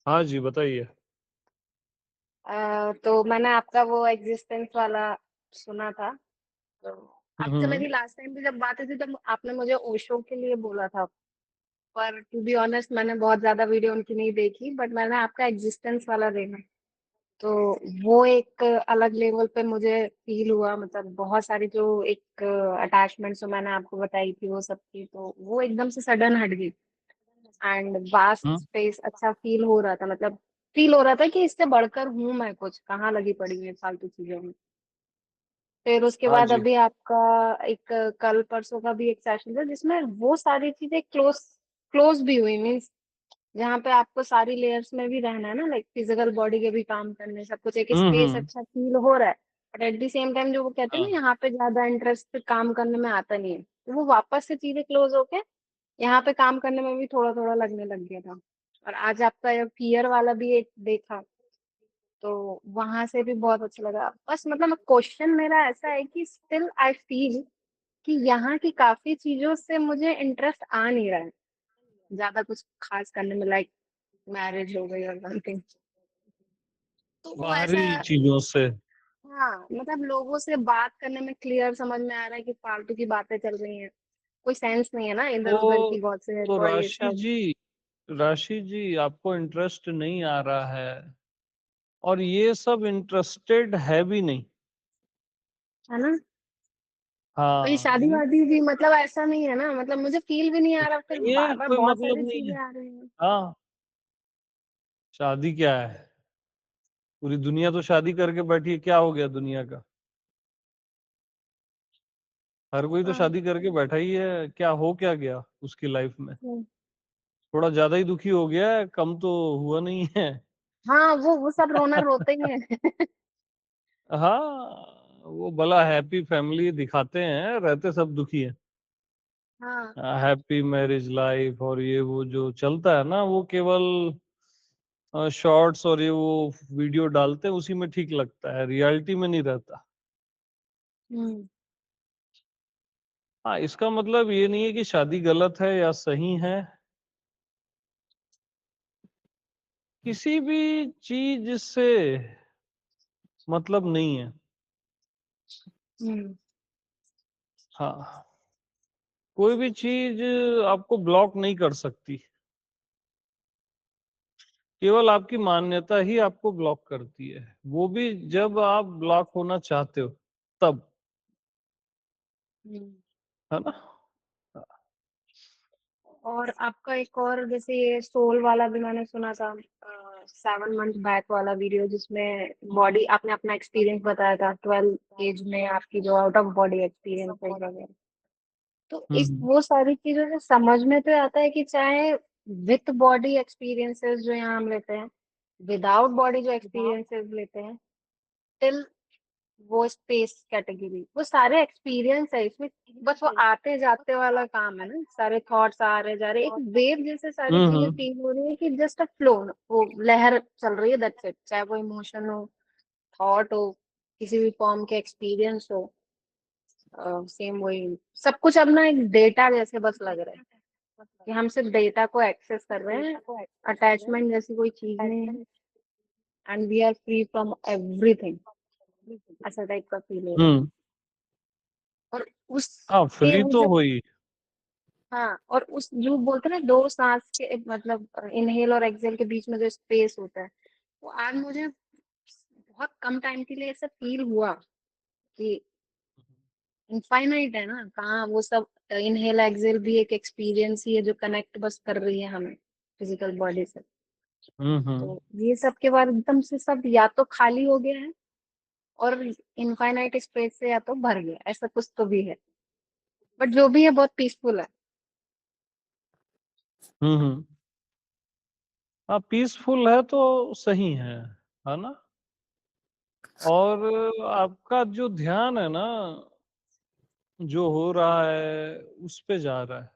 हाँ जी, बताइए। तो मैंने आपका वो एग्जिस्टेंस वाला सुना था। तो आपसे हम्म। मेरी लास्ट टाइम भी जब बात हुई थी तब आपने मुझे ओशो के लिए बोला था। पर टू बी ऑनेस्ट मैंने बहुत ज्यादा वीडियो उनकी नहीं देखी, बट मैंने आपका एग्जिस्टेंस वाला देखा। तो वो एक अलग लेवल पे मुझे फील हुआ, मतलब बहुत सारी जो एक अटैचमेंट्स जो मैंने आपको बताई थी वो सब की, तो वो एकदम से सडन हट गई। And vast hmm. स्पेस अच्छा फील हो रहा था, मतलब फील हो रहा था कि इससे बढ़कर हूं मैं, कुछ कहाँ लगी पड़ी है फालतू चीजों में। फिर उसके हाँ बाद जी। अभी आपका एक कल परसों का भी एक सेशन था जिसमें वो सारी चीजें क्लोज क्लोज भी हुई, मीन्स जहाँ पे आपको सारी लेयर्स में भी रहना है ना, लाइक फिजिकल बॉडी के भी काम करने, सब कुछ एक स्पेस हम्म। अच्छा फील हो रहा है। But at the same time जो वो कहते हैं हाँ। ना, यहाँ पे ज्यादा इंटरेस्ट काम करने में आता नहीं है, तो वो वापस से चीजें क्लोज होके यहाँ पे काम करने में भी थोड़ा थोड़ा लगने लग गया था। और आज आपका ये फियर वाला भी एक देखा, तो वहां से भी बहुत अच्छा लगा। बस मतलब क्वेश्चन मेरा ऐसा है कि स्टिल आई फील कि यहाँ की काफी चीजों से मुझे इंटरेस्ट आ नहीं रहा है ज्यादा कुछ खास करने में, लाइक मैरिज हो गई और समथिंग। तो वो ऐसा, बाहरी चीजों से। हाँ मतलब लोगों से बात करने में क्लियर समझ में आ रहा है कि फालतू की बातें चल रही हैं, कोई सेंस नहीं है ना इधर उधर तो की गॉसिप तो और ये राशि सब। जी, राशि जी आपको इंटरेस्ट नहीं आ रहा है, और ये सब इंटरेस्टेड है भी नहीं। है ना। और ये हाँ, शादी वादी भी मतलब ऐसा नहीं है ना, मतलब मुझे फील भी नहीं आ रहा, फिर ये बार बार कोई बहुत मतलब सारी नहीं चीजें है। आ रही हैं। हाँ, शादी क्या है? पूरी दुनिया तो शादी करके बैठी है, क्या हो गया दुनिया का? हर कोई तो हाँ। शादी करके बैठा ही है, क्या हो क्या गया उसकी लाइफ में? हम्म। थोड़ा ज्यादा ही दुखी हो गया है, कम तो हुआ नहीं है। हाँ, वो सब रोना रोते ही है। हाँ, वो भला हैप्पी फैमिली दिखाते हैं, रहते सब दुखी है। हाँ। हैप्पी मैरिज लाइफ और ये वो जो चलता है ना, वो केवल शॉर्ट्स और ये वो वीडियो डालते हैं, उसी में ठीक लगता है, रियलिटी में नहीं रहता। हम्म। हाँ, इसका मतलब ये नहीं है कि शादी गलत है या सही है। किसी भी चीज से मतलब नहीं है। हम्म। हाँ, कोई भी चीज आपको ब्लॉक नहीं कर सकती। केवल आपकी मान्यता ही आपको ब्लॉक करती है, वो भी जब आप ब्लॉक होना चाहते हो तब। हम्म। है ना? और आपका एक और जैसे ये सोल वाला भी मैंने सुना था, 7 मंथ बैक वाला वीडियो, जिसमें बॉडी आपने अपना एक्सपीरियंस बताया था 12 एज में आपकी जो आउट ऑफ बॉडी एक्सपीरियंस वगैरह। तो इस हम्म। वो सारी चीजों से समझ में तो आता है कि चाहे विथ बॉडी एक्सपीरियंसेस जो यहाँ हम लेते हैं, विदाउट बॉडी जो एक्सपीरियंसेस लेते हैं, टिल वो स्पेस कैटेगरी, वो सारे एक्सपीरियंस है इसमें। बस वो आते जाते वाला काम है ना, सारे थॉट्स आ रहे जा रहे, एक वेव जैसे सारी चीजें हम्म। फील हो रही है कि जस्ट अ फ्लो, वो लहर चल रही है, दैट्स इट। चाहे वो इमोशन हो, थॉट हो, किसी भी फॉर्म के एक्सपीरियंस हो, सेम वही सब कुछ अपना एक डेटा जैसे बस लग रहा है कि हम सिर्फ डेटा को एक्सेस कर रहे हैं, अटैचमेंट जैसी कोई चीज नहीं है, and we are free from everything, ऐसा टाइप का फील हो रहा है। हम्म। और हाँ, उसके फ्री वो तो जो, हुई। हाँ, और उस जो बोलते हैं ना, दो सांस के मतलब इनहेल और एक्सहेल के बीच में जो स्पेस होता है, वो आज मुझे बहुत कम टाइम के लिए ऐसा फील हुआ कि इनफाइनाइट है ना, कहाँ वो सब। इनहेल एक्सहेल भी एक एक्सपीरियंस ही है जो कनेक्ट बस कर रही है हमें फिजिकल बॉडी से। हम्म। तो ये सब के बाद एकदम से सब या तो खाली हो गया है, और इनफाइनाइट स्पेस से या तो भर गया, ऐसा कुछ तो भी है। बट जो भी है बहुत पीसफुल है। हम्म। हाँ, पीसफुल है तो सही है ना? और आपका जो ध्यान है ना, जो हो रहा है उस पे जा रहा है,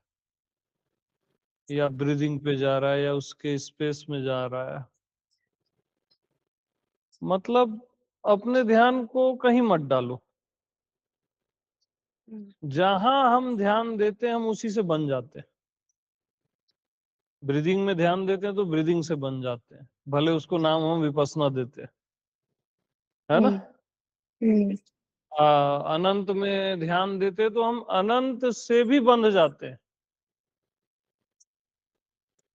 या ब्रीदिंग पे जा रहा है, या उसके स्पेस में जा रहा है। मतलब अपने ध्यान को कहीं मत डालो। हम्म। जहां हम ध्यान देते हैं हम उसी से बन जाते हैं। ब्रीदिंग में ध्यान देते हैं तो ब्रीदिंग से बन जाते हैं, भले उसको नाम हम विपස්සना देते हैं, है ना। हम्म। हम्म। अनंत में ध्यान देते हैं तो हम अनंत से भी बंध जाते हैं,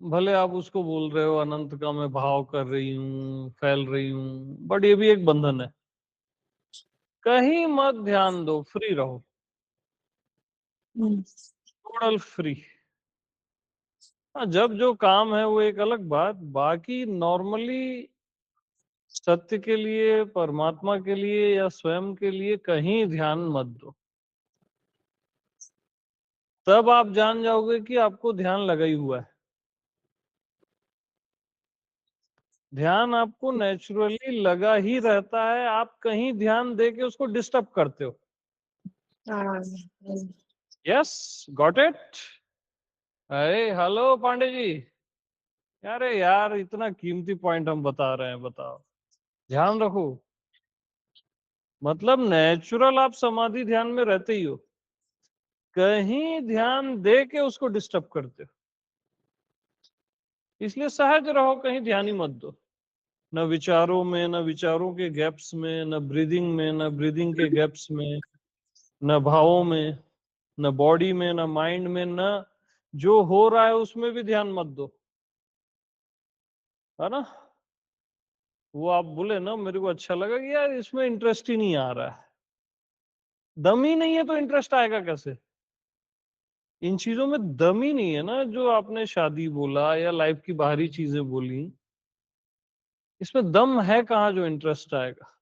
भले आप उसको बोल रहे हो अनंत का मैं भाव कर रही हूँ, फैल रही हूँ, बट ये भी एक बंधन है। कहीं मत ध्यान दो, फ्री रहो, हम्म। Total free. हाँ, जब जो काम है वो एक अलग बात, बाकी नॉर्मली सत्य के लिए, परमात्मा के लिए या स्वयं के लिए कहीं ध्यान मत दो। तब आप जान जाओगे कि आपको ध्यान लगा ही हुआ है। ध्यान आपको नेचुरली लगा ही रहता है, आप कहीं ध्यान दे के उसको डिस्टर्ब करते हो। हाँ। Yes, got it. अरे हेलो पांडे जी। अरे यार, इतना कीमती पॉइंट हम बता रहे हैं, बताओ। ध्यान रखो, मतलब नेचुरल आप समाधि ध्यान में रहते ही हो, कहीं ध्यान दे के उसको डिस्टर्ब करते हो। इसलिए सहज रहो, कहीं ध्यान ही मत दो। न विचारों में, न विचारों के गैप्स में, न ब्रीदिंग में, न ब्रीदिंग के गैप्स में, न भावों में, न बॉडी में, न माइंड में, न जो हो रहा है उसमें भी ध्यान मत दो, है ना। वो आप बोले ना, मेरे को अच्छा लगा कि यार इसमें इंटरेस्ट ही नहीं आ रहा है। दम ही नहीं है तो इंटरेस्ट आएगा कैसे। इन चीजों में दम ही नहीं है ना, जो आपने शादी बोला या लाइफ की बाहरी चीजें बोली, इसमें दम है कहाँ जो इंटरेस्ट आएगा।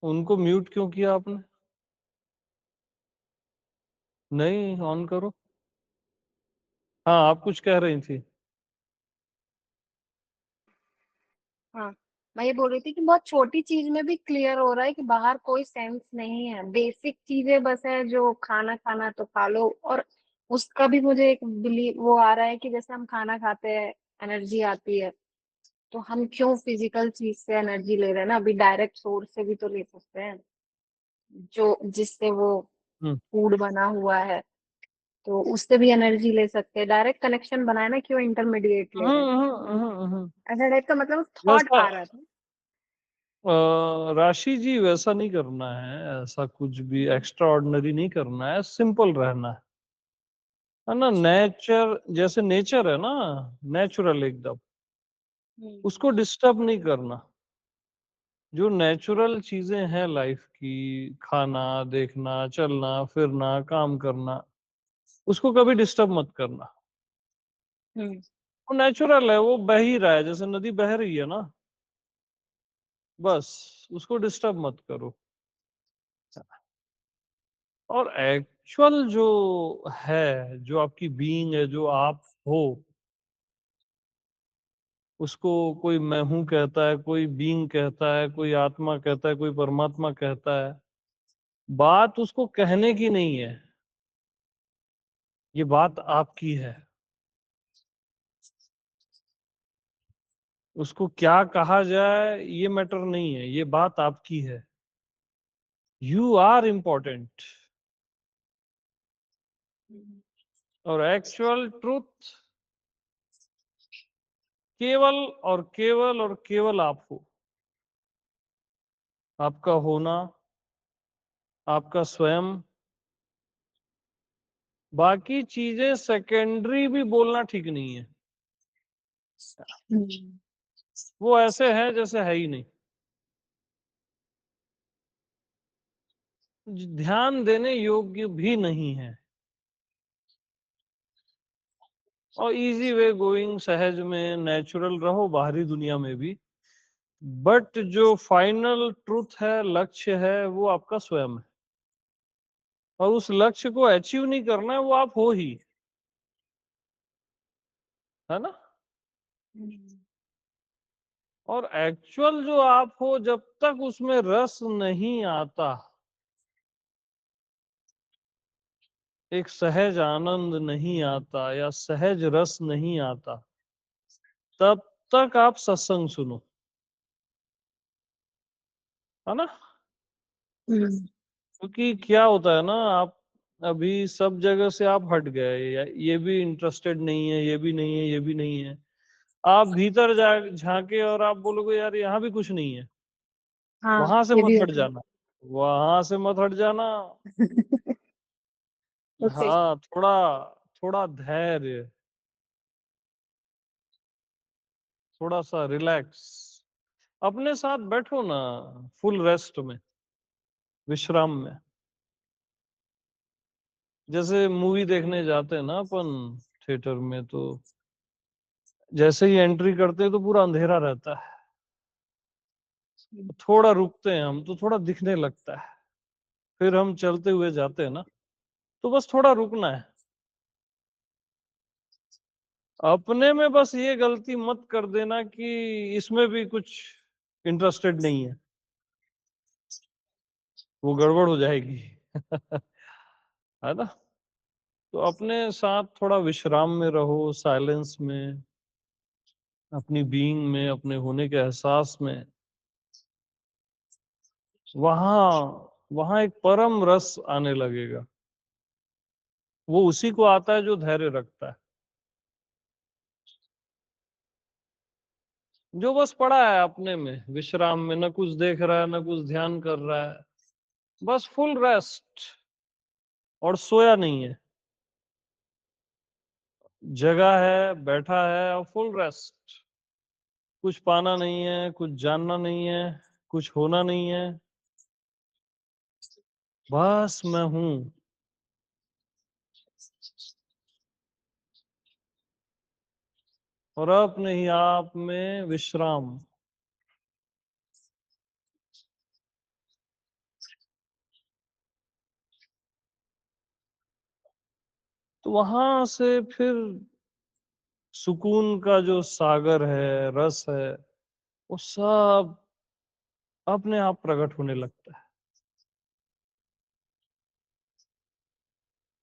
उनको म्यूट क्यों किया आपने? नहीं, ऑन करो। हाँ, आप कुछ कह रही थी। हाँ, मैं ये बोल रही थी कि बहुत छोटी चीज में भी क्लियर हो रहा है कि बाहर कोई सेंस नहीं है, बेसिक चीजें बस है, जो खाना खाना तो खा लो। और उसका भी मुझे एक बिलीव वो आ रहा है कि जैसे हम खाना खाते हैं, एनर्जी आती है, तो हम क्यों फिजिकल चीज से एनर्जी ले रहे हैं ना, अभी डायरेक्ट सोर्स से भी तो ले सकते हैं, जो जिससे वो हम्म फूड बना हुआ है, तो उससे भी एनर्जी ले सकते हैं। डायरेक्ट कनेक्शन बनाए ना, क्यों इंटरमीडिएट ले रहे हैं। ऐसा टाइप का मतलब थॉट वैसा आ रहा था। राशि जी, वैसा नहीं करना है, ऐसा कुछ भी एक्स्ट्रा ऑर्डिनरी नहीं करना है, सिंपल रहना है ना। नेचर जैसे नेचर है ना, नेचुरल एकदम, हम्म। उसको डिस्टर्ब नहीं करना। जो नेचुरल चीजें हैं लाइफ की, खाना, देखना, चलना फिरना, काम करना, उसको कभी डिस्टर्ब मत करना। हम्म। वो नेचुरल है, वो बह ही रहा है, जैसे नदी बह रही है ना, बस उसको डिस्टर्ब मत करो। और एक्चुअल जो है, जो आपकी बीइंग है, जो आप हो, उसको कोई मैं हूं कहता है, कोई बीइंग कहता है, कोई आत्मा कहता है, कोई परमात्मा कहता है। बात उसको कहने की नहीं है, ये बात आपकी है। उसको क्या कहा जाए ये मैटर नहीं है, ये बात आपकी है। You are important. और एक्चुअल ट्रूथ केवल और केवल और केवल आप हो। आपका होना, आपका स्वयं, बाकी चीजें सेकेंडरी भी बोलना ठीक नहीं है। हम्म। वो ऐसे है जैसे है ही नहीं। ध्यान देने योग्य भी नहीं है। और इजी वे गोइंग, सहज में नेचुरल रहो बाहरी दुनिया में भी, बट जो फाइनल ट्रूथ है, लक्ष्य है, वो आपका स्वयं है। और उस लक्ष्य को अचीव नहीं करना है, वो आप हो ही, है ना। हम्म। और एक्चुअल जो आप हो, जब तक उसमें रस नहीं आता, एक सहज आनंद नहीं आता या सहज रस नहीं आता, तब तक आप सत्संग सुनो, है ना। हम्म। क्योंकि क्या होता है ना, आप अभी सब जगह से आप हट गए, ये भी इंटरेस्टेड नहीं है, ये भी नहीं है, ये भी नहीं है। आप भीतर जा झांके और आप बोलोगे यार यहाँ भी कुछ नहीं है, हाँ, वहां से ये भी मत हट होता है। जाना, वहां से मत हट जाना। ओके। हाँ, थोड़ा थोड़ा धैर्य, थोड़ा सा रिलैक्स, अपने साथ बैठो ना, फुल रेस्ट में, विश्राम में। जैसे मूवी देखने जाते हैं ना अपन थिएटर में, तो जैसे ही एंट्री करते हैं तो पूरा अंधेरा रहता है, थोड़ा रुकते हैं हम तो थोड़ा दिखने लगता है, फिर हम चलते हुए जाते हैं ना, तो बस थोड़ा रुकना है। अपने में बस ये गलती मत कर देना कि इसमें भी कुछ इंटरेस्टेड नहीं है, वो गड़बड़ हो जाएगी। है ना? तो अपने साथ थोड़ा विश्राम में रहो, साइलेंस में, अपनी बीइंग में, अपने होने के एहसास में। वहां वहां एक परम रस आने लगेगा। वो उसी को आता है जो धैर्य रखता है, जो बस पड़ा है अपने में विश्राम में, न कुछ देख रहा है, न कुछ ध्यान कर रहा है, बस फुल रेस्ट, और सोया नहीं है, जगह है, बैठा है और फुल रेस्ट। कुछ पाना नहीं है, कुछ जानना नहीं है, कुछ होना नहीं है, बस मैं हूं। और अपने ही आप में विश्राम। तो वहां से फिर सुकून का जो सागर है, रस है, वो सब अपने आप प्रकट होने लगता है।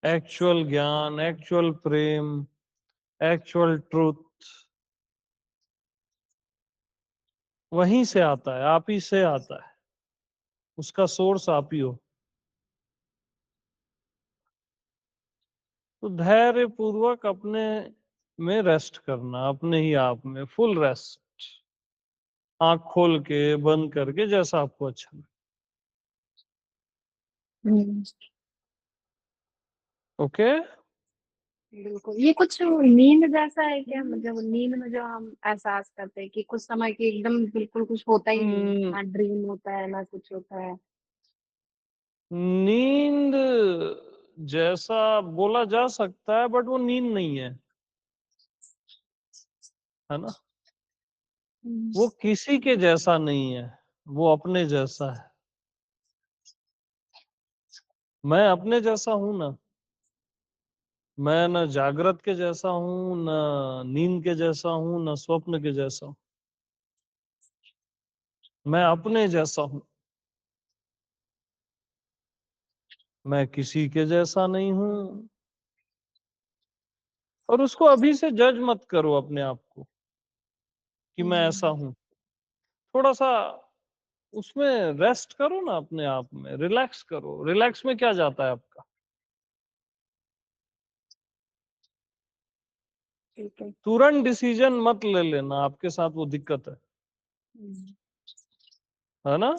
एक्चुअल ज्ञान, एक्चुअल प्रेम, एक्चुअल ट्रुथ वहीं से आता है, आप ही से आता है, उसका सोर्स आप ही हो। तो धैर्य पूर्वक अपने में रेस्ट करना, अपने ही आप में फुल रेस्ट, आंख खोल के, बंद करके, जैसा आपको अच्छा लगे। हम्म, ओके। बिल्कुल। ये कुछ नींद जैसा है क्या? मतलब नींद में जो हम एहसास करते हैं कि कुछ समय के एकदम बिल्कुल कुछ होता ही नहीं, हम्म, ना ड्रीम होता है ना कुछ होता है। नींद जैसा बोला जा सकता है, बट वो नींद नहीं है ना? हम्म, वो किसी के जैसा नहीं है, वो अपने जैसा है। मैं अपने जैसा हूं ना, मैं न जागृत के जैसा हूं, न नींद के जैसा हूं, न स्वप्न के जैसा हूं, मैं अपने जैसा हूं। मैं किसी के जैसा नहीं हूं। और उसको अभी से जज मत करो अपने आप को कि मैं ऐसा हम्म, हूं। थोड़ा सा उसमें रेस्ट करो ना, अपने आप में रिलैक्स करो। रिलैक्स में क्या जाता है आपका? ठीक है। तुरंत डिसीजन मत ले लेना, आपके साथ वो दिक्कत हम्म, है ना?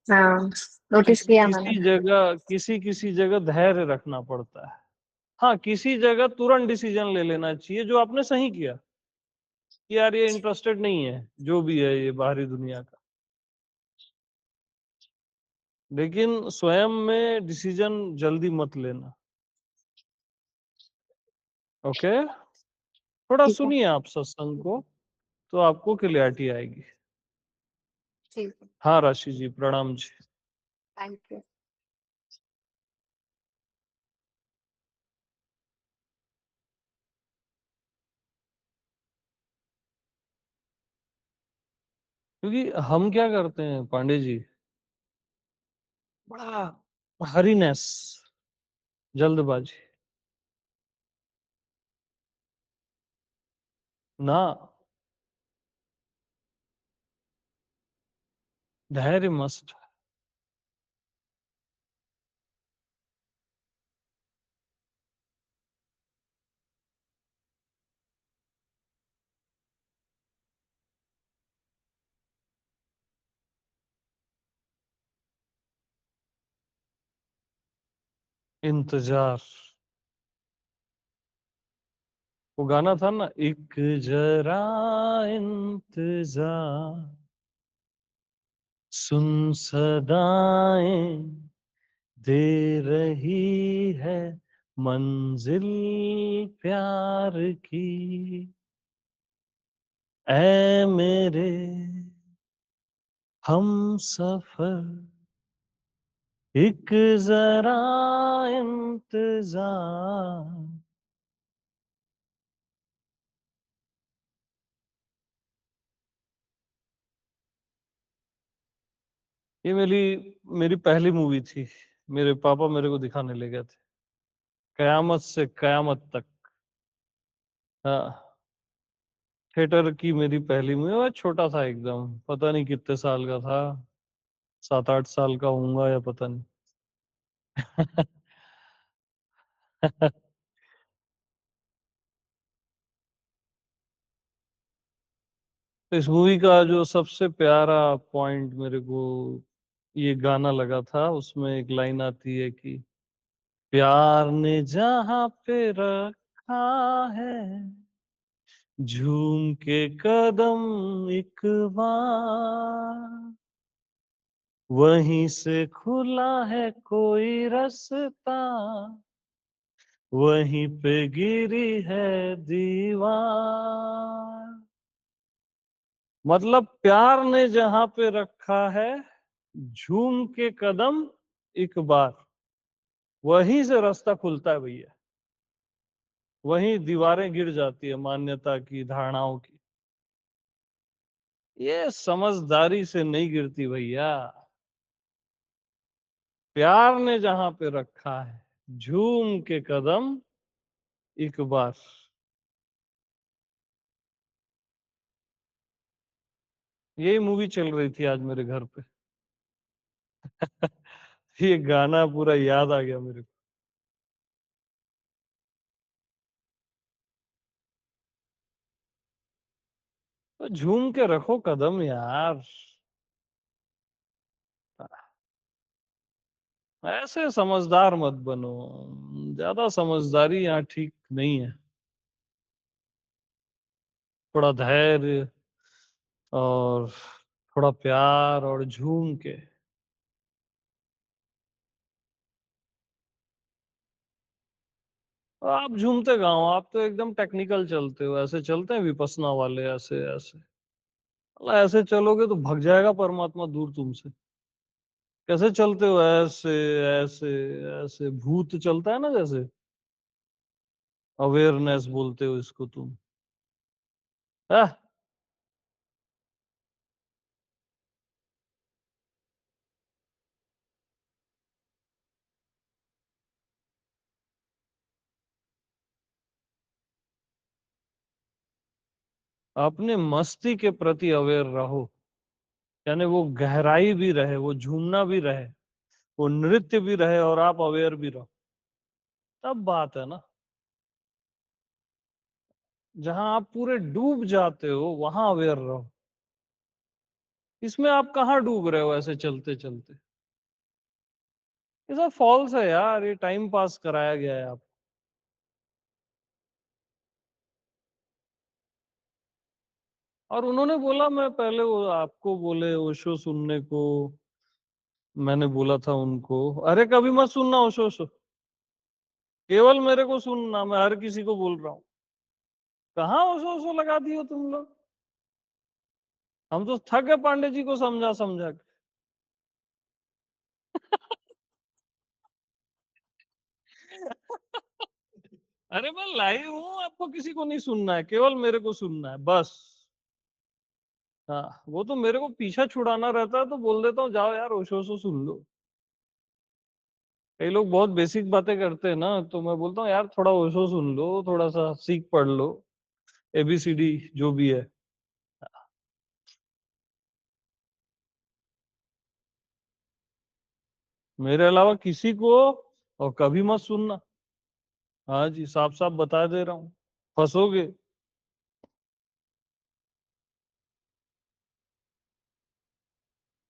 हाँ, नोटिस किया मैंने। किसी किसी जगह धैर्य रखना पड़ता है। हाँ, किसी जगह तुरंत डिसीजन ले लेना चाहिए, जो आपने सही किया कि यार ये इंटरेस्टेड नहीं है, जो भी है ये बाहरी दुनिया का। लेकिन स्वयं में डिसीजन जल्दी मत लेना। ओके। थोड़ा ठीक है। सुनिए आप सत्संग को, तो आपको क्लियरिटी आएगी। ठीक है। हाँ राशि जी, प्रणाम जी। Thank you. क्योंकि हम क्या करते हैं पांडे जी, बड़ा हरीनेस, जल्दबाजी ना, धैर्य मस्ट। इंतजार। वो गाना था ना, एक जरा इंतजार, सुन सदाएं दे रही है मंजिल प्यार की, ऐ मेरे हम सफर, एक जरा इंतजार। ये मेरी मेरी पहली मूवी थी। मेरे पापा मेरे को दिखाने ले गए थे, कयामत से कयामत तक। हाँ, थिएटर की मेरी पहली मूवी। मैं छोटा था एकदम, पता नहीं कितने साल का था, 7-8 साल का होऊंगा या पता नहीं। तो इस मूवी का जो सबसे प्यारा पॉइंट मेरे को ये गाना लगा था, उसमें एक लाइन आती है कि प्यार ने जहां पे रखा है झूम के कदम एक बार, वहीं से खुला है कोई रास्ता, वहीं पे गिरी है दीवार। मतलब प्यार ने जहां पे रखा है झूम के कदम एक बार, वहीं से रास्ता खुलता है भैया, वहीं दीवारें गिर जाती है मान्यता की, धारणाओं की। ये समझदारी से नहीं गिरती भैया, प्यार ने जहां पे रखा है झूम के कदम एक बार। यही मूवी चल रही थी आज मेरे घर पे। ये गाना पूरा याद आ गया मेरे को। तो झूम के रखो कदम यार, ऐसे समझदार मत बनो, ज्यादा समझदारी यहाँ ठीक नहीं है। थोड़ा धैर्य और थोड़ा प्यार और झूम के। आप झूमते गाओ, आप तो एकदम टेक्निकल चलते हो, ऐसे चलते हैं विपස්සना वाले, ऐसे ऐसे। अल्लाह, ऐसे चलोगे तो भग जाएगा परमात्मा दूर तुमसे। कैसे चलते हो ऐसे ऐसे ऐसे, भूत चलता है ना जैसे, अवेयरनेस बोलते हो इसको तुम। आह, अपने मस्ती के प्रति अवेयर रहो, यानी वो गहराई भी रहे, वो झूमना भी रहे, वो नृत्य भी रहे और आप अवेयर भी रहो, तब बात है ना। जहां आप पूरे डूब जाते हो वहां अवेयर रहो। इसमें आप कहाँ डूब रहे हो ऐसे चलते चलते। ये सब फॉल्स है यार, ये टाइम पास कराया गया है आप। और उन्होंने बोला, मैं पहले वो आपको बोले ओशो सुनने को, मैंने बोला था उनको, अरे कभी मत सुनना ओशो ओशो, केवल मेरे को सुनना, मैं हर किसी को बोल रहा हूँ। कहाँ ओशो ओशो लगा दियो तुम लोग, हम तो थक गए पांडे जी को समझा समझा के। अरे मैं लाइव हूँ, आपको किसी को नहीं सुनना है, केवल मेरे को सुनना है बस। हाँ, वो तो मेरे को पीछा छुड़ाना रहता है तो बोल देता हूँ जाओ यार ओशो ओशो सुन लो। कई लोग बहुत बेसिक बातें करते हैं ना, तो मैं बोलता हूँ यार थोड़ा ओशो सुन लो, थोड़ा सा सीख पढ़ लो, एबीसीडी जो भी है। मेरे अलावा किसी को और कभी मत सुनना। हाँ जी, साफ साफ बता दे रहा हूँ, फंसोगे।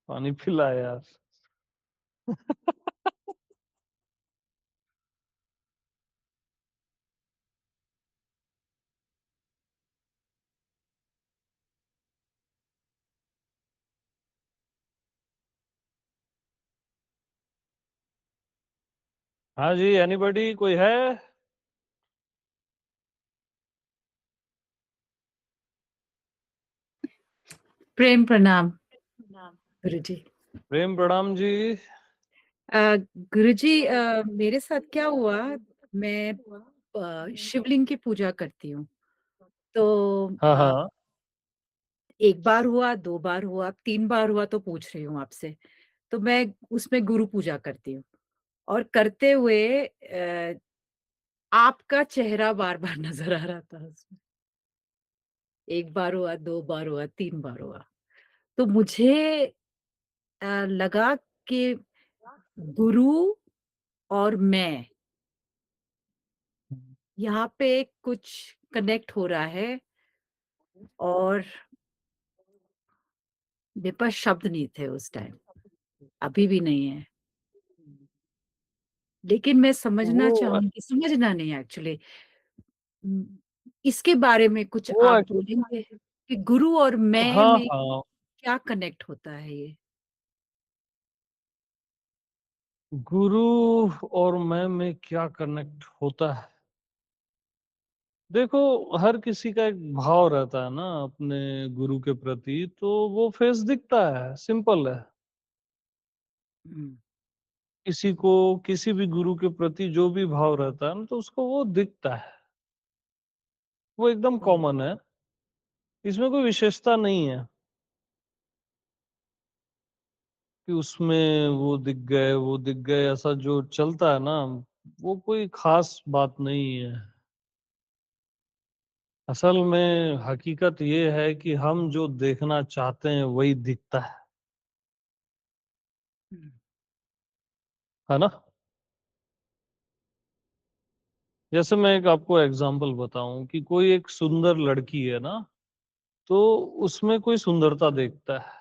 पानी पिला यार। हाँ जी, एनीबॉडी कोई है? प्रेम प्रणाम गुरुजी। प्रेम प्रणाम जी। गुरुजी, मेरे साथ क्या हुआ, मैं शिवलिंग की पूजा करती हूँ। तो हाँ, हाँ। 1 बार हुआ, 2 बार हुआ, 3 बार हुआ तो पूछ रही हूँ आपसे। तो मैं उसमें गुरु पूजा करती हूँ और करते हुए आपका चेहरा बार-बार नज़र आ रहा था उसमें। 1 बार हुआ, 2 बार हुआ, 3 बार हुआ। तो मुझे लगा कि गुरु और मैं यहाँ पे कुछ कनेक्ट हो रहा है और मेरे पास शब्द नहीं थे उस टाइम, अभी भी नहीं है। लेकिन मैं वो समझना चाहूँगी, समझना नहीं एक्चुअली, उम, इसके बारे में कुछ वो आप एक्चुअली बोलेंगे कि गुरु और मैं हाँ, में हाँ। क्या कनेक्ट होता है ये? गुरु और मैं में क्या कनेक्ट होता है? देखो, हर किसी का एक भाव रहता है ना अपने गुरु के प्रति, तो वो फेस दिखता है, सिंपल है। हुँ, किसी को किसी भी गुरु के प्रति जो भी भाव रहता है ना, तो उसको वो दिखता है। वो एकदम हुँ, कॉमन है, इसमें कोई विशेषता नहीं है कि उसमें वो दिख गए, ऐसा जो चलता है ना, वो कोई ख़ास बात नहीं है। असल में हकीकत ये है कि हम जो देखना चाहते हैं, वही दिखता हुँ, है ना? जैसे मैं एक आपको एग्ज़ाम्पल बताऊँ कि कोई एक सुंदर लड़की है ना, तो उसमें कोई सुंदरता देखता है,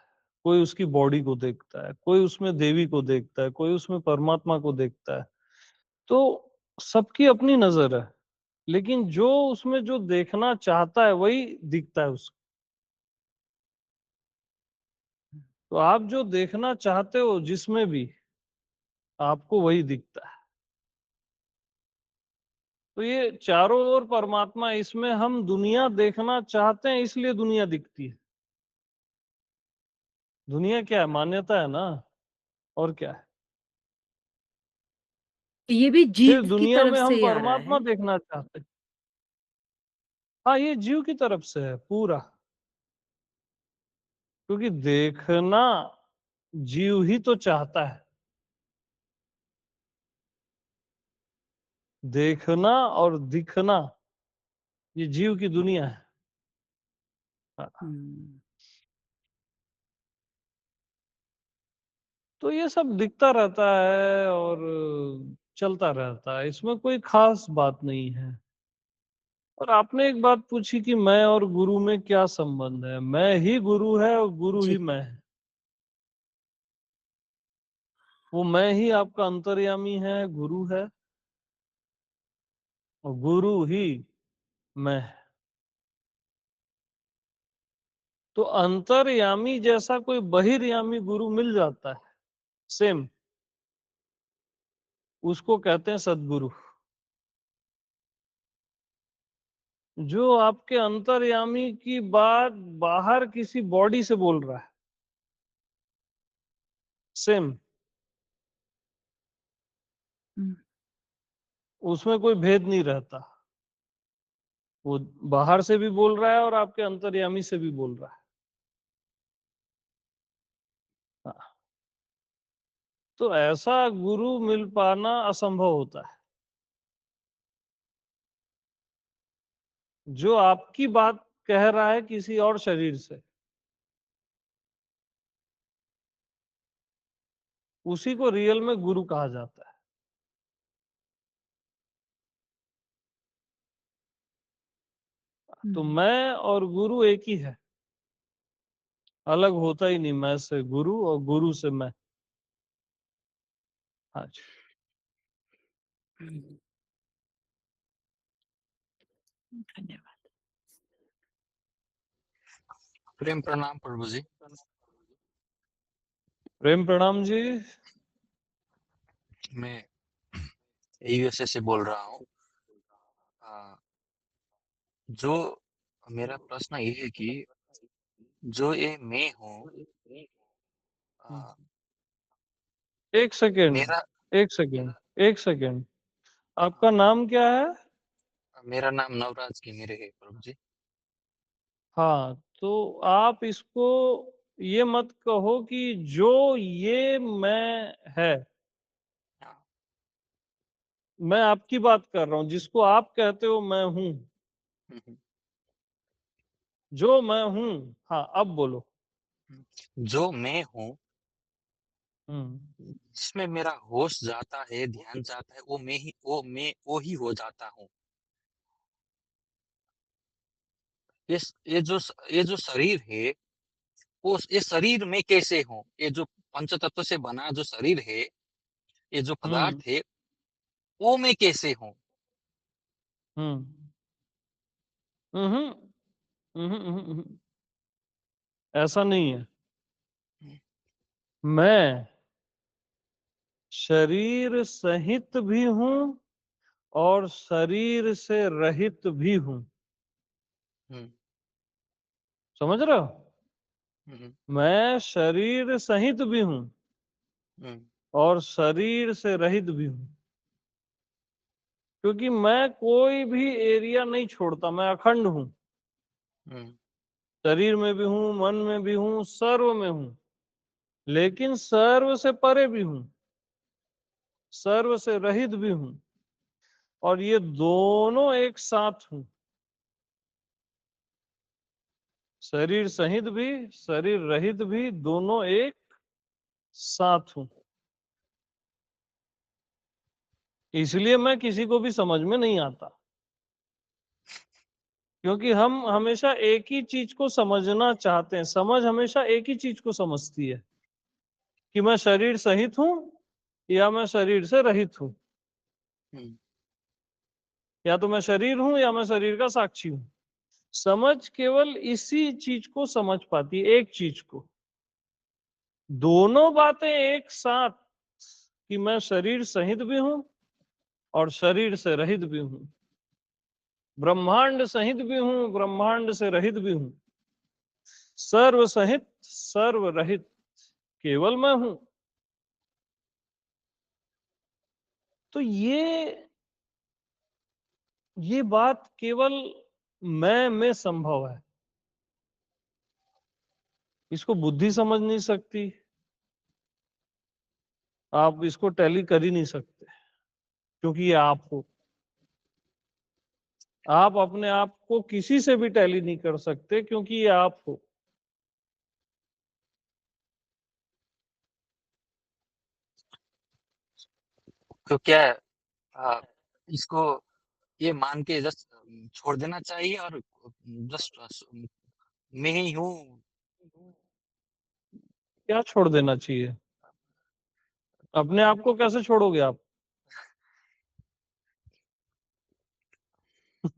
कोई उसकी बॉडी को देखता है, कोई उसमें देवी को देखता है, कोई उसमें परमात्मा को देखता है। तो सबकी अपनी नज़र है, लेकिन जो उसमें जो देखना चाहता है, वही दिखता है उसको। तो आप जो देखना चाहते हो जिसमें भी, आपको वही दिखता है। तो ये चारों ओर परमात्मा, इसमें हम दुनिया देखना चाहते हैं, इसलिए दुनिया दिखती है। दुनिया क्या है? मान्यता है ना, और क्या है? तो ये भी फिर जीव की दुनिया तरफ में से हम ही आ रहा परमात्मा है? देखना चाहते हैं। हाँ, ये जीव की तरफ से है पूरा, क्योंकि देखना जीव ही तो चाहता है। देखना और दिखना, ये जीव की दुनिया है। हाँ, हुँ, तो ये सब दिखता रहता है और चलता रहता है, इसमें कोई खास बात नहीं है। और आपने एक बात पूछी कि मैं और गुरु में क्या संबंध है? मैं ही गुरु है और गुरु जी। ही मैं है। वो मैं ही आपका अंतर्यामी है, गुरु है, और गुरु ही मैं है। तो अंतर्यामी जैसा कोई बहिर्यामी गुरु मिल जाता है, सेम, उसको कहते हैं सद्गुरु। जो आपके अंतर्यामी की बात बाहर किसी बॉडी से बोल रहा है, सेम, हुँ, उसमें कोई भेद नहीं रहता। वो बाहर से भी बोल रहा है और आपके अंतर्यामी से भी बोल रहा है। हाँ, तो ऐसा गुरु मिल पाना असंभव होता है। जो आपकी बात कह रहा है किसी और शरीर से, उसी को रियल में गुरु कहा जाता है। तो हुँ। मैं और गुरु एक ही है, अलग होता ही नहीं। मैं से गुरु और गुरु से मैं। हाँ जी। हुँ, धन्यवाद। प्रेम प्रणाम प्रभु जी। प्रेम प्रणाम जी। मैं यूएसए से बोल रहा हूँ। जो मेरा प्रश्न ये है कि जो ये मैं हूँ, एक सेकेंड, मेरा एक सेकेंड, एक सेकेंड। आपका हाँ, नाम क्या है? मेरा नाम नवराज की मेरे है प्रभु जी। हाँ, तो आप इसको ये मत कहो कि जो ये मैं है, हाँ, मैं आपकी बात कर रहा हूँ, जिसको आप कहते हो मैं हूँ, हम्म, जो मैं हूँ। हाँ, अब बोलो। जो मैं हूँ, हम्म, जिसमें मेरा होश जाता है, ध्यान जाता है, वो मैं ही, वो ही हो जाता हूँ। ये जो शरीर है, वो ये शरीर में कैसे हूँ? ये जो पंच तत्व से बना जो शरीर है, ये जो हम्म, पदार्थ है, वो मैं कैसे हूँ? हम्म, हम्म, ऐसा नहीं है। मैं शरीर सहित भी हूँ और शरीर से रहित भी हूँ। हम्म, समझ रहे हो? हम्म, मैं शरीर सहित भी हूँ हम्म, और शरीर से रहित भी हूँ, क्योंकि मैं कोई भी एरिया नहीं छोड़ता, मैं अखंड हूँ। हम्म, शरीर में भी हूँ, मन में भी हूँ, सर्व में हूँ, लेकिन सर्व से परे भी हूँ, सर्व से रहित भी हूँ, और ये दोनों एक साथ हूँ। शरीर सहित भी, शरीर रहित भी, दोनों एक साथ हूँ। इसलिए मैं किसी को भी समझ में नहीं आता, क्योंकि हम हमेशा एक ही चीज को समझना चाहते हैं। समझ हमेशा एक ही चीज को समझती है कि मैं शरीर सहित हूँ या मैं शरीर से रहित हूँ, हम्म, या तो मैं शरीर हूँ या मैं शरीर का साक्षी हूँ। समझ केवल इसी चीज को समझ पाती है, एक चीज को। दोनों बातें एक साथ, कि मैं शरीर सहित भी हूँ और शरीर से रहित भी हूँ, ब्रह्मांड सहित भी हूँ, ब्रह्मांड से रहित भी हूँ, सर्व सहित सर्व रहित केवल मैं हूं। तो ये बात केवल मैं में संभव है। इसको बुद्धि समझ नहीं सकती, आप इसको टैली कर ही नहीं सकते, क्योंकि ये आप हो। आप अपने आप को किसी से भी टैली नहीं कर सकते, क्योंकि ये आप हो। तो क्या आ, इसको ये मान के जस्ट छोड़ देना चाहिए और जस्ट मैं ही हूँ? क्या छोड़ देना चाहिए? अपने आप को कैसे छोड़ोगे आप?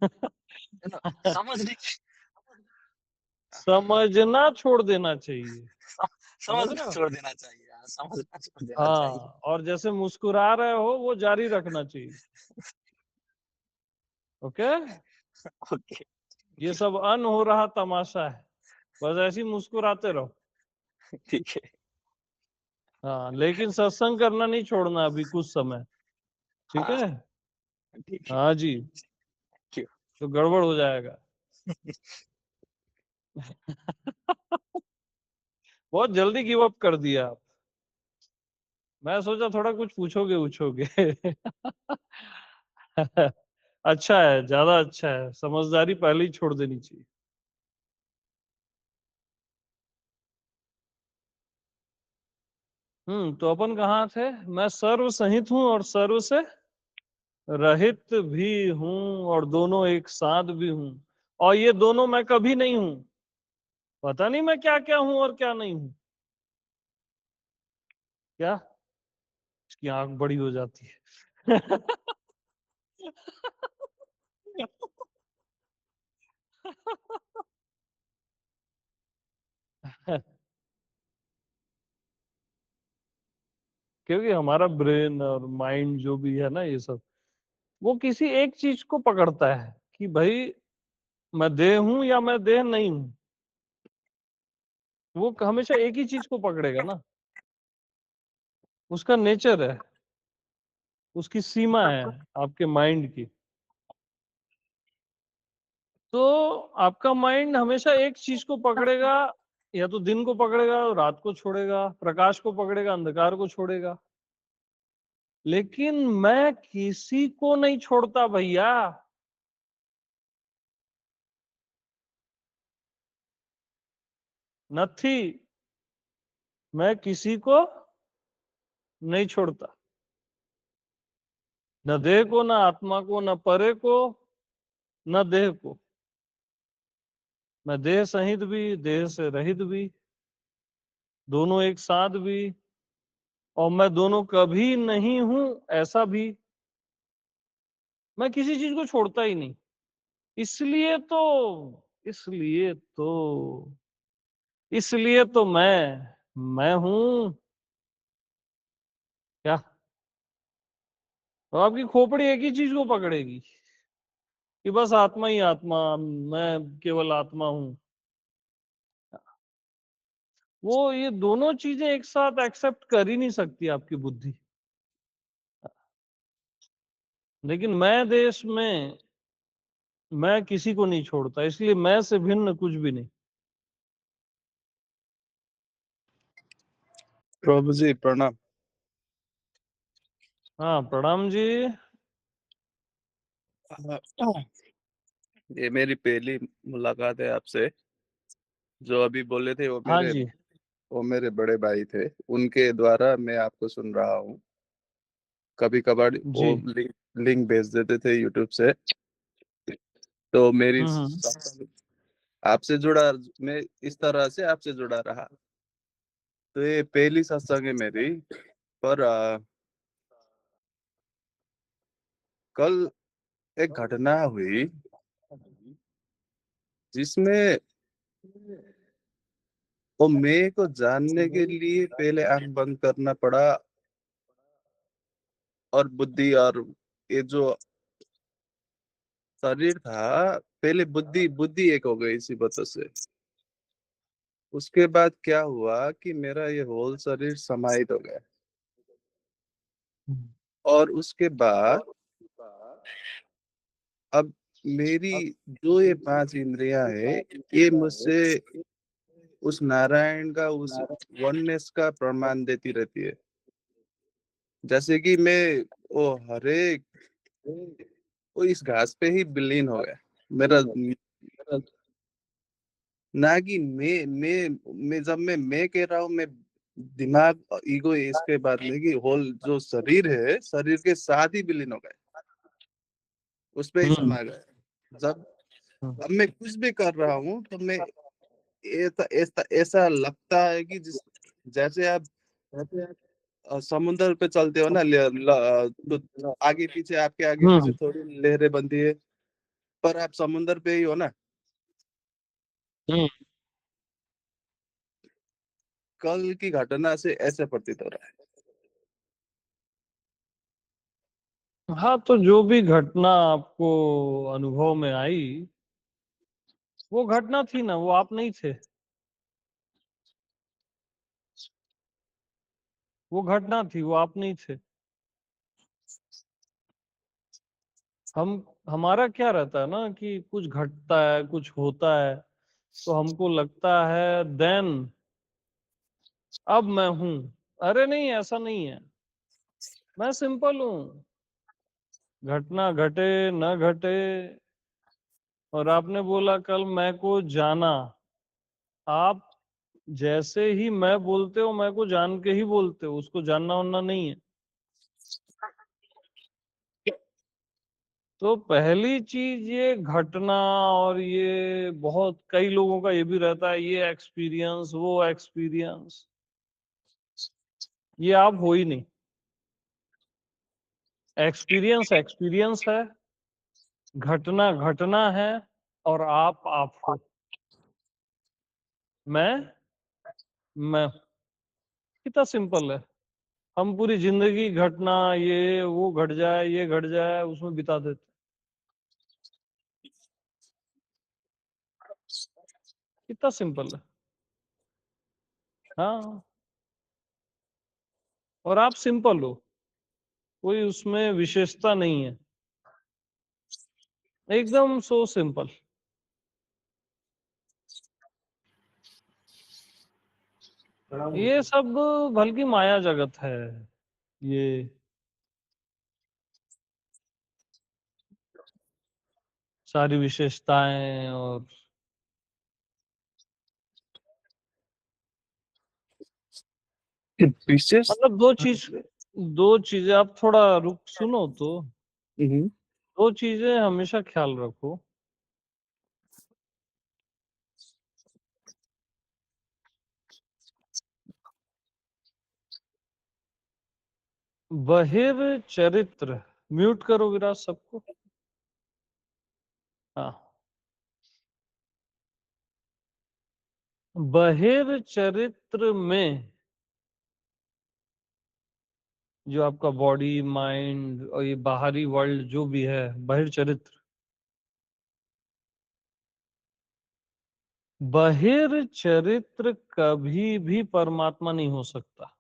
है ना? समझने की समझना छोड़ देना चाहिए। समझ समझना रहे हो? छोड़ देना चाहिए। हाँ, समझना छोड़ देना चाहिए। हाँ, और जैसे मुस्कुरा रहे हो वो जारी रखना चाहिए। Okay, okay. ये सब अन हो रहा तमाशा है, बस ऐसे ही मुस्कुराते रहो। ठीक है। हाँ, लेकिन सत्संग करना नहीं छोड़ना अभी कुछ समय। ठीक हाँ, है? ठीक है। हाँ जी, क्यों? तो गड़बड़ हो जाएगा। बहुत जल्दी गिव अप कर दिया आप। मैं सोचा थोड़ा कुछ पूछोगे उछोगे। अच्छा है, ज्यादा अच्छा है। समझदारी पहले ही छोड़ देनी चाहिए। तो अपन कहाँ थे? मैं सर्व सहित हूँ और सर्व से रहित भी हूँ, और दोनों एक साथ भी हूँ, और ये दोनों मैं कभी नहीं हूँ। पता नहीं मैं क्या क्या हूँ और क्या नहीं हूँ। क्या? इसकी आंख बड़ी हो जाती है। क्योंकि हमारा ब्रेन और माइंड जो भी है ना, ये सब वो किसी एक चीज को पकड़ता है कि भाई मैं देह हूं या मैं देह नहीं हूं। वो हमेशा एक ही चीज को पकड़ेगा ना, उसका नेचर है, उसकी सीमा है आपके माइंड की। तो आपका माइंड हमेशा एक चीज को पकड़ेगा, या तो दिन को पकड़ेगा रात को छोड़ेगा, प्रकाश को पकड़ेगा अंधकार को छोड़ेगा। लेकिन मैं किसी को नहीं छोड़ता भैया। नथी, मैं किसी को नहीं छोड़ता, न देह को, न आत्मा को, न परे को, न देह को। मैं देह सहित भी, देह से रहित भी, दोनों एक साथ भी, और मैं दोनों कभी नहीं हूं ऐसा भी। मैं किसी चीज को छोड़ता ही नहीं। इसलिए तो इसलिए तो मैं हूं क्या। तो आपकी खोपड़ी एक ही चीज को पकड़ेगी कि बस आत्मा ही आत्मा, मैं केवल आत्मा हूं। वो ये दोनों चीजें एक साथ एक्सेप्ट कर ही नहीं सकती आपकी बुद्धि। लेकिन मैं देश में मैं किसी को नहीं छोड़ता, इसलिए मैं से भिन्न कुछ भी नहीं। प्रभु जी प्रणाम। हाँ प्रणाम जी। ये मेरी पहली मुलाकात है आपसे। जो अभी बोले थे हाँ जी। वो मेरे बड़े भाई थे, उनके द्वारा मैं आपको सुन रहा हूँ। कभी कभार जी। वो लिंक भेज देते थे यूट्यूब से, तो मेरी हम्म। आपसे जुड़ा, मैं इस तरह से आपसे जुड़ा रहा। तो ये पहली सत्संग है मेरी। पर कल एक घटना हुई जिसमें वो मैं को जानने के लिए पहले आंख बंद करना पड़ा, और बुद्धि और ये जो शरीर था, पहले बुद्धि बुद्धि एक हो गई इसी वजह से। उसके बाद क्या हुआ कि मेरा ये होल शरीर समाहित हो गया, और उसके बाद अब मेरी जो ये 5 इंद्रियां है, ये मुझसे उस नारायण का, उस वननेस का प्रमाण देती रहती है। जैसे कि मैं वो हरे वो इस घास पे ही विलीन हो गया। मेरा ना कि मैं जब मैं कह रहा हूँ, मैं दिमाग ईगो इसके बात नहीं, कि होल जो शरीर है, शरीर के साथ ही विलीन हो गए, उस पे ही हम्म। समा गए। जब अब मैं कुछ भी कर रहा हूँ तो मैं ऐसा ऐसा ऐसा लगता है कि जैसे आप समुद्र पे चलते हो ना, तो आगे पीछे, आपके आगे पीछे हम्म। थोड़ी लहरें बनती है, पर आप समुद्र पे ही हो ना। हम्म। कल की घटना से ऐसे प्रतीत हो रहा है। हाँ, तो जो भी घटना आपको अनुभव में आई, वो घटना थी ना, वो आप नहीं थे। वो घटना थी, वो आप नहीं थे। हम हमारा क्या रहता है ना कि कुछ घटता है, कुछ होता है, तो हमको लगता है देन अब मैं हूं। अरे नहीं, ऐसा नहीं है। मैं सिंपल हूं। घटना घटे न घटे। और आपने बोला कल मैं को जाना। आप जैसे ही मैं बोलते हो, मैं को जान के ही बोलते हो, उसको जानना वनना नहीं है। तो पहली चीज ये घटना, और ये बहुत कई लोगों का ये भी रहता है, ये एक्सपीरियंस वो एक्सपीरियंस, ये आप हो ही नहीं। एक्सपीरियंस एक्सपीरियंस है, घटना घटना है, और आप हो। मैं मैं कितना सिंपल है। हम पूरी जिंदगी घटना ये वो घट जाए ये घट जाए उसमें बिता देते। कितना सिंपल है। हाँ, और आप सिंपल हो, कोई उसमें विशेषता नहीं है, एकदम सो सिंपल। ये सब बल्कि माया जगत है ये। सारी विशेषताएं और विशेष। मतलब दो चीजें आप थोड़ा रुक सुनो तो। हम्म, दो चीजें हमेशा ख्याल रखो। बहिर चरित्र, म्यूट करो विराज सबको। हाँ, बहिर चरित्र में जो आपका बॉडी माइंड और ये बाहरी वर्ल्ड जो भी है, बहिर चरित्र, बहिर चरित्र कभी भी परमात्मा नहीं हो सकता।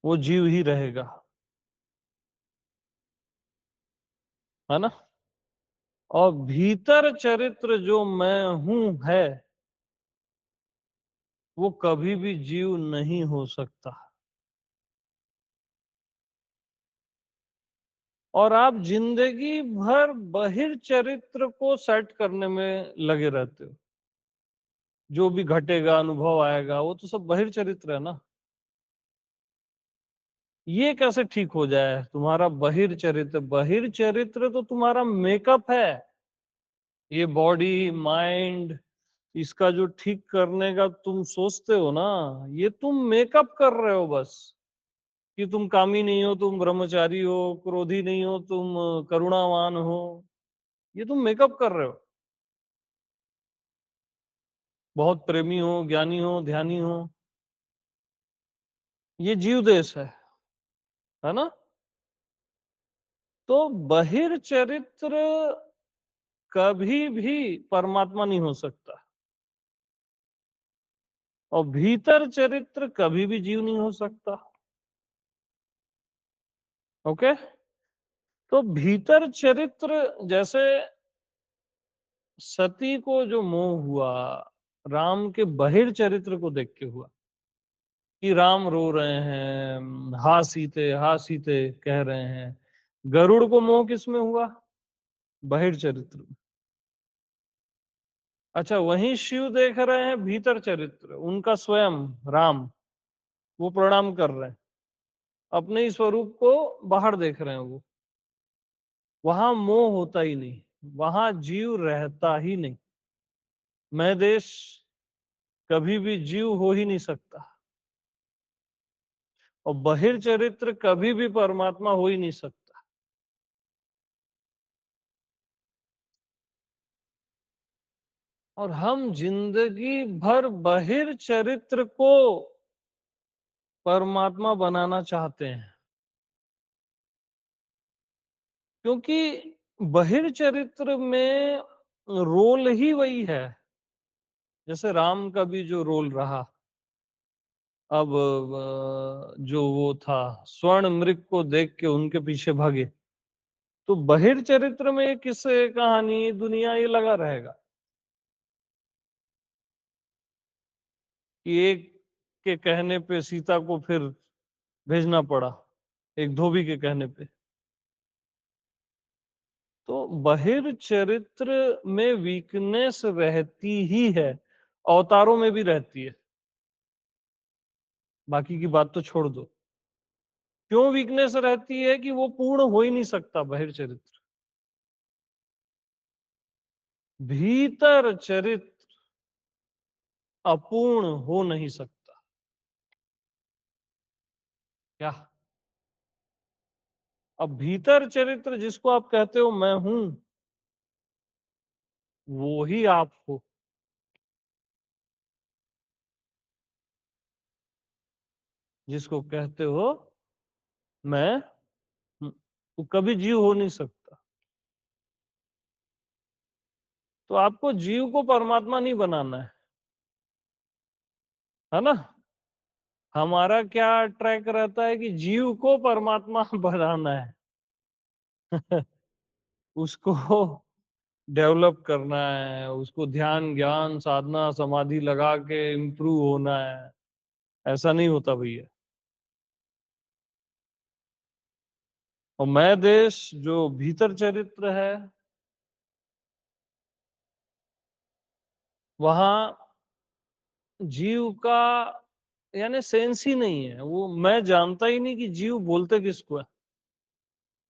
वो जीव ही रहेगा, है ना। और भीतर चरित्र जो मैं हूं है, वो कभी भी जीव नहीं हो सकता। और आप जिंदगी भर बहिर चरित्र को सेट करने में लगे रहते हो। जो भी घटेगा, अनुभव आएगा, वो तो सब बहिर चरित्र है ना। ये कैसे ठीक हो जाए तुम्हारा बहिर चरित्र? बहिर चरित्र तो तुम्हारा मेकअप है। ये बॉडी माइंड, इसका जो ठीक करने का तुम सोचते हो ना, ये तुम मेकअप कर रहे हो बस। कि तुम कामी नहीं हो, तुम ब्रह्मचारी हो, क्रोधी नहीं हो, तुम करुणावान हो, ये तुम मेकअप कर रहे हो। बहुत प्रेमी हो, ज्ञानी हो, ध्यानी हो, ये जीव देश है ना। तो बहिर चरित्र कभी भी परमात्मा नहीं हो सकता, और भीतर चरित्र कभी भी जीव नहीं हो सकता। ओके। तो भीतर चरित्र, जैसे सती को जो मोह हुआ, राम के बहिर चरित्र को देख के हुआ। कि राम रो रहे हैं, हा सीते कह रहे हैं। गरुड़ को मोह किस में हुआ? बहिर चरित्र में। अच्छा, वहीं शिव देख रहे हैं भीतर चरित्र, उनका स्वयं राम, वो प्रणाम कर रहे हैं, अपने ही स्वरूप को बाहर देख रहे हैं वो। वहां मोह होता ही नहीं, वहां जीव रहता ही नहीं। मैं देश कभी भी जीव हो ही नहीं सकता, और बहिर चरित्र कभी भी परमात्मा हो ही नहीं सकता। और हम जिंदगी भर बहिर चरित्र को परमात्मा बनाना चाहते हैं, क्योंकि बहिर चरित्र में रोल ही वही है। जैसे राम का भी जो रोल रहा, अब जो वो था स्वर्ण मृग को देख के उनके पीछे भागे, तो बहिर चरित्र में ये किस्से कहानी दुनिया ये लगा रहेगा। कि एक के कहने पे सीता को फिर भेजना पड़ा, एक धोबी के कहने पे। तो बहिर चरित्र में वीकनेस रहती ही है, अवतारों में भी रहती है। बाकी की बात तो छोड़ दो। क्यों वीकनेस रहती है? कि वो पूर्ण हो ही नहीं सकता बहिर चरित्र। भीतर चरित्र अपूर्ण हो नहीं सकता। क्या? अब भीतर चरित्र जिसको आप कहते हो मैं हूं, वो ही आप हो। जिसको कहते हो मैं हूँ, वो कभी जीव हो नहीं सकता। तो आपको जीव को परमात्मा नहीं बनाना है ना? हमारा क्या ट्रैक रहता है कि जीव को परमात्मा बनाना है। उसको डेवलप करना है, उसको ध्यान, ज्ञान, साधना, समाधि लगा के इम्प्रूव होना है। ऐसा नहीं होता भैया। और मैं देश जो भीतर चरित्र है, वहां जीव का यानी सेंस ही नहीं है। वो मैं जानता ही नहीं कि जीव बोलते किसको है।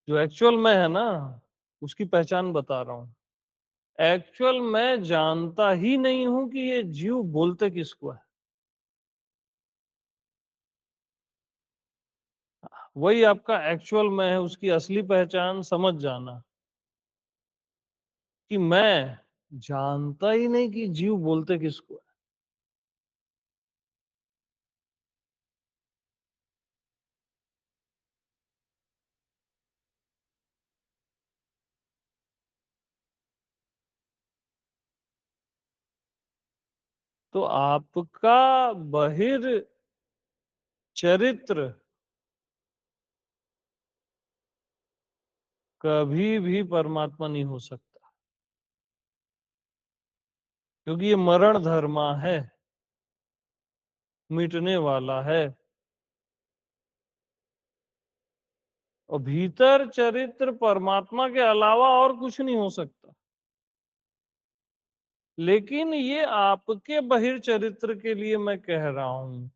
जो एक्चुअल मैं है ना, उसकी पहचान बता रहा हूं। एक्चुअल मैं जानता ही नहीं हूं कि ये जीव बोलते किसको है। वही आपका एक्चुअल मैं है, उसकी असली पहचान समझ जाना कि मैं जानता ही नहीं कि जीव बोलते किसको है। तो आपका बहिर चरित्र कभी भी परमात्मा नहीं हो सकता, क्योंकि ये मरण धर्मा है, मिटने वाला है। और भीतर चरित्र परमात्मा के अलावा और कुछ नहीं हो सकता। लेकिन ये आपके बहिर चरित्र के लिए मैं कह रहा हूं।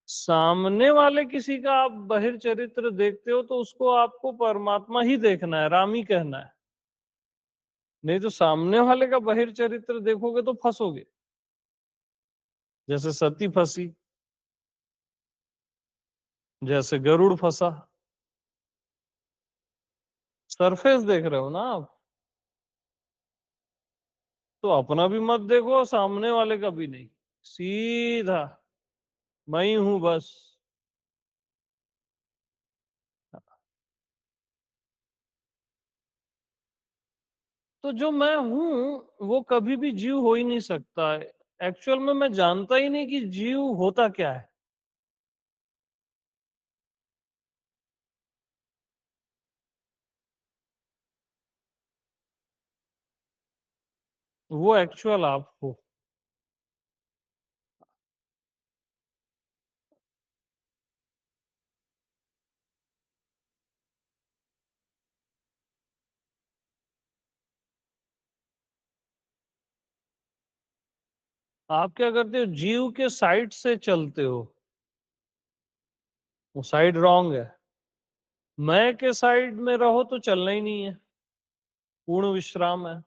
सामने वाले किसी का आप बहिर चरित्र देखते हो तो उसको आपको परमात्मा ही देखना है, राम ही कहना है। नहीं तो सामने वाले का बहिर चरित्र देखोगे तो फंसोगे, जैसे सती फंसी, जैसे गरुड़ फंसा। सरफेस देख रहे हो ना आप, तो अपना भी मत देखो, सामने वाले का भी नहीं, सीधा मैं ही हूं बस। तो जो मैं हूं वो कभी भी जीव हो ही नहीं सकता है। एक्चुअल में मैं जानता ही नहीं कि जीव होता क्या है। वो एक्चुअल आप हो। आप क्या करते हो, जीव के साइड से चलते हो, वो साइड रॉन्ग है। मैं के साइड में रहो तो चलना ही नहीं है, पूर्ण विश्राम है।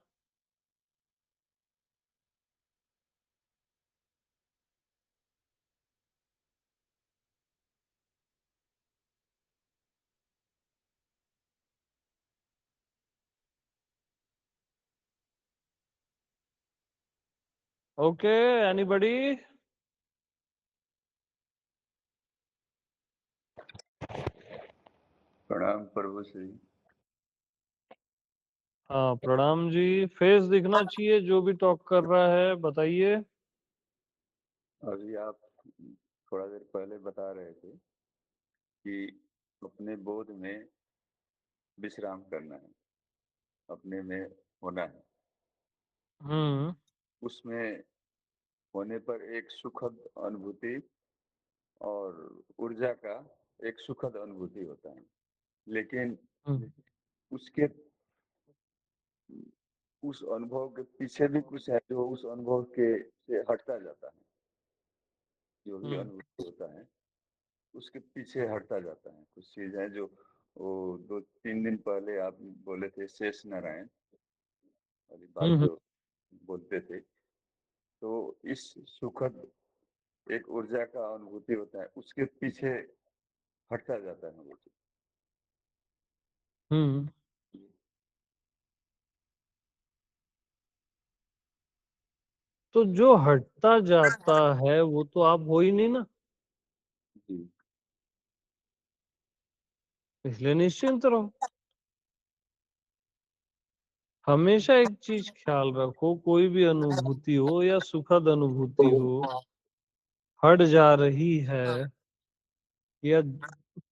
Okay, anybody? प्रणाम प्रभु श्री। हाँ प्रणाम जी। फेस दिखना चाहिए जो भी टॉक कर रहा है, बताइए। अभी आप थोड़ा देर पहले बता रहे थे कि अपने बोध में विश्राम करना है, अपने में होना है, हम्म उसमें होने पर एक सुखद अनुभूति और ऊर्जा का एक सुखद अनुभूति होता है। लेकिन हम्म उसके उस अनुभव के पीछे भी कुछ है जो उस अनुभव के से हटता जाता है। जो भी हम्म अनुभूति होता है उसके पीछे हटता जाता है। कुछ चीज है जो वो 2-3 दिन पहले आप बोले थे, शेष नारायण वाली बात हम्म जो बोलते थे, तो इस सुखद एक ऊर्जा का अनुभूति होता है, उसके पीछे हटता जाता है वो हम्म। चीज। तो जो हटता जाता है वो तो आप हो ही नहीं ना। जी इसलिए निश्चिंत रहो। हमेशा एक चीज ख्याल रखो, कोई भी अनुभूति हो या सुखद अनुभूति हो, हट जा रही है या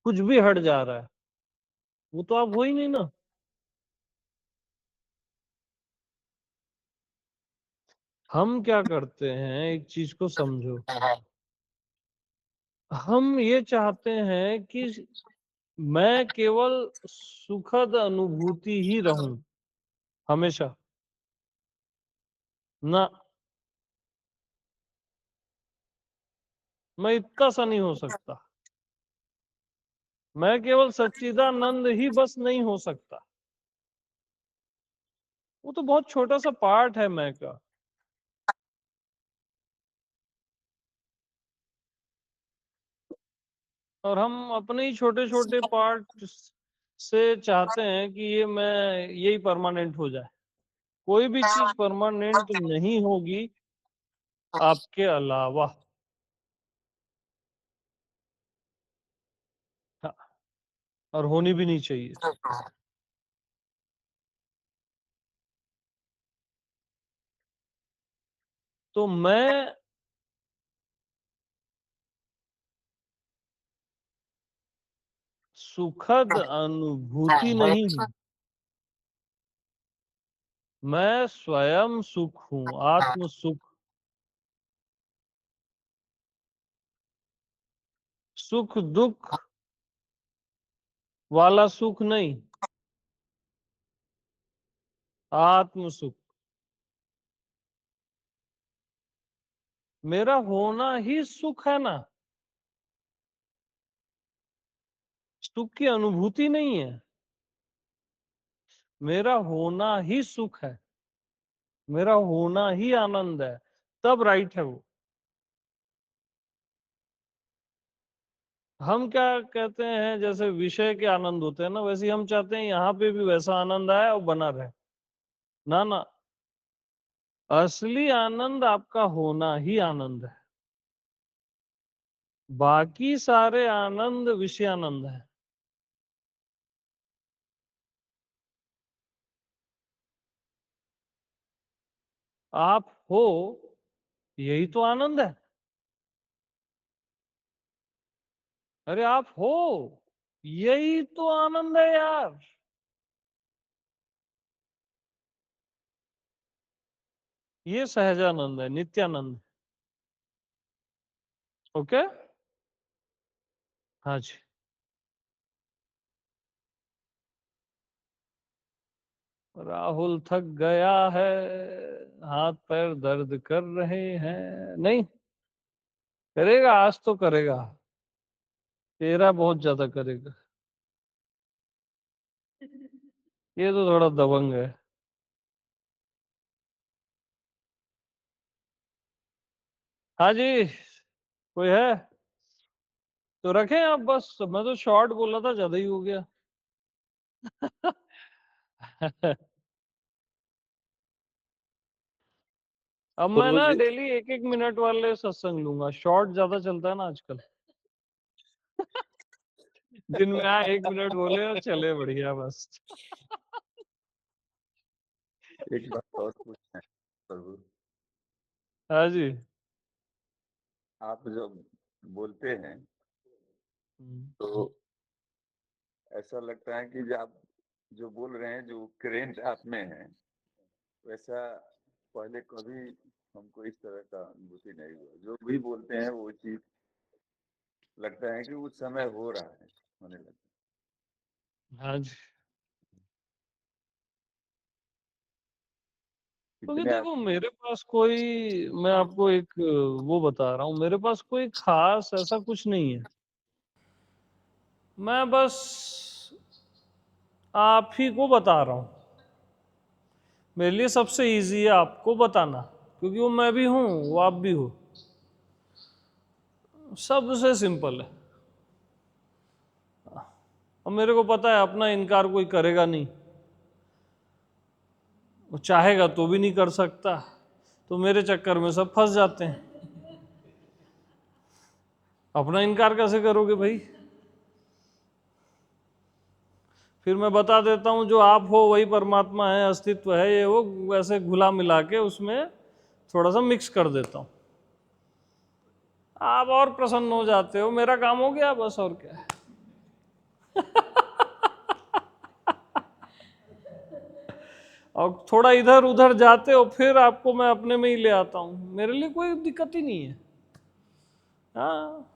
कुछ भी हट जा रहा है, वो तो आप हो ही नहीं ना। हम क्या करते हैं, एक चीज को समझो, हम ये चाहते हैं कि मैं केवल सुखद अनुभूति ही रहूं हमेशा। ना, मैं इतना सा नहीं हो सकता। मैं केवल सच्चिदानंद ही बस नहीं हो सकता। वो तो बहुत छोटा सा पार्ट है मैं का। और हम अपने ही छोटे छोटे पार्ट से चाहते हैं कि ये मैं यही परमानेंट हो जाए। कोई भी चीज परमानेंट नहीं होगी आपके अलावा। हाँ, और होनी भी नहीं चाहिए। तो मैं सुखद अनुभूति नहीं हूं, मैं स्वयं सुख हूं, आत्म सुख। सुख दुख वाला सुख नहीं, आत्म सुख। मेरा होना ही सुख है ना, सुख की अनुभूति नहीं है। मेरा होना ही सुख है, मेरा होना ही आनंद है, तब राइट है वो। हम क्या कहते हैं, जैसे विषय के आनंद होते हैं ना, वैसे ही हम चाहते हैं यहाँ पे भी वैसा आनंद आए और बना रहे। ना ना, असली आनंद आपका होना ही आनंद है। बाकी सारे आनंद विषयानंद है। आप हो, यही तो आनंद है। अरे आप हो, यही तो आनंद है यार। ये सहजानंद है, नित्यानंद। ओके, हाँ जी। राहुल थक गया है, हाथ पैर दर्द कर रहे हैं। नहीं करेगा, आज तो करेगा, तेरा बहुत ज्यादा करेगा। ये तो थोड़ा दबंग है। हाँ जी, कोई है तो रखें आप। बस मैं तो शॉर्ट बोला था, ज्यादा ही हो गया। अब मैं प्रभु ना जी, डेली एक एक मिनट वाले सत्संग लूंगा, शॉर्ट ज्यादा चलता है ना आजकल। दिन में आए 1 मिनट बोले और चले, बढ़िया बस। एक बात और पूछना है प्रभु, हाँ जी। आप जब बोलते हैं हम्म। तो ऐसा लगता है कि जो आप जो बोल रहे हैं, जो करेंट आप में है, वैसा पहले कभी हमको इस तरह का अनुभूति नहीं हुआ। जो भी बोलते हैं वो चीज लगता है कि उस समय हो रहा है, होने लगता हाँ जी, है। क्योंकि इतने देखो मेरे पास कोई, मैं आपको एक वो बता रहा हूँ, मेरे पास कोई खास ऐसा कुछ नहीं है। मैं बस आप ही को बता रहा हूँ। मेरे लिए सबसे इजी है आपको बताना, क्योंकि वो मैं भी हूँ, वो आप भी हो। सबसे सिंपल है। अब मेरे को पता है अपना इनकार कोई करेगा नहीं, वो चाहेगा तो भी नहीं कर सकता, तो मेरे चक्कर में सब फंस जाते हैं। अपना इनकार कैसे करोगे भाई? फिर मैं बता देता हूँ जो आप हो वही परमात्मा है, अस्तित्व है, ये वो वैसे घुला मिला के उसमें थोड़ा सा मिक्स कर देता हूँ, आप और प्रसन्न हो जाते हो, मेरा काम हो गया बस, और क्या है। और थोड़ा इधर उधर जाते हो फिर आपको मैं अपने में ही ले आता हूँ, मेरे लिए कोई दिक्कत ही नहीं है। हाँ,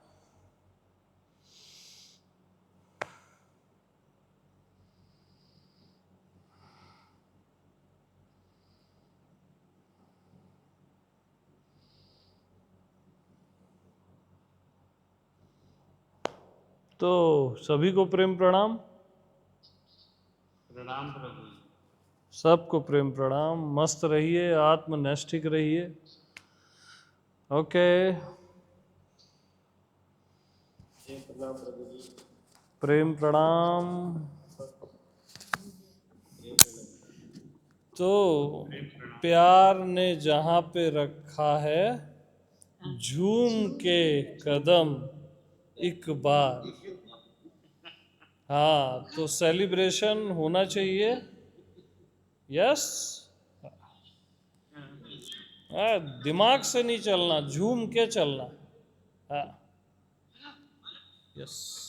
तो सभी को प्रेम प्रणाम। प्रणाम प्रभु जी। सबको प्रेम प्रणाम। मस्त रहिए, आत्मनैष्ठिक रहिए। ओके, प्रणाम प्रभु जी। प्रेम प्रणाम। तो प्यार ने जहाँ पे रखा है झूम के कदम एक बार, हाँ, तो सेलिब्रेशन होना चाहिए। यस, दिमाग से नहीं चलना, झूम के चलना। हाँ, यस।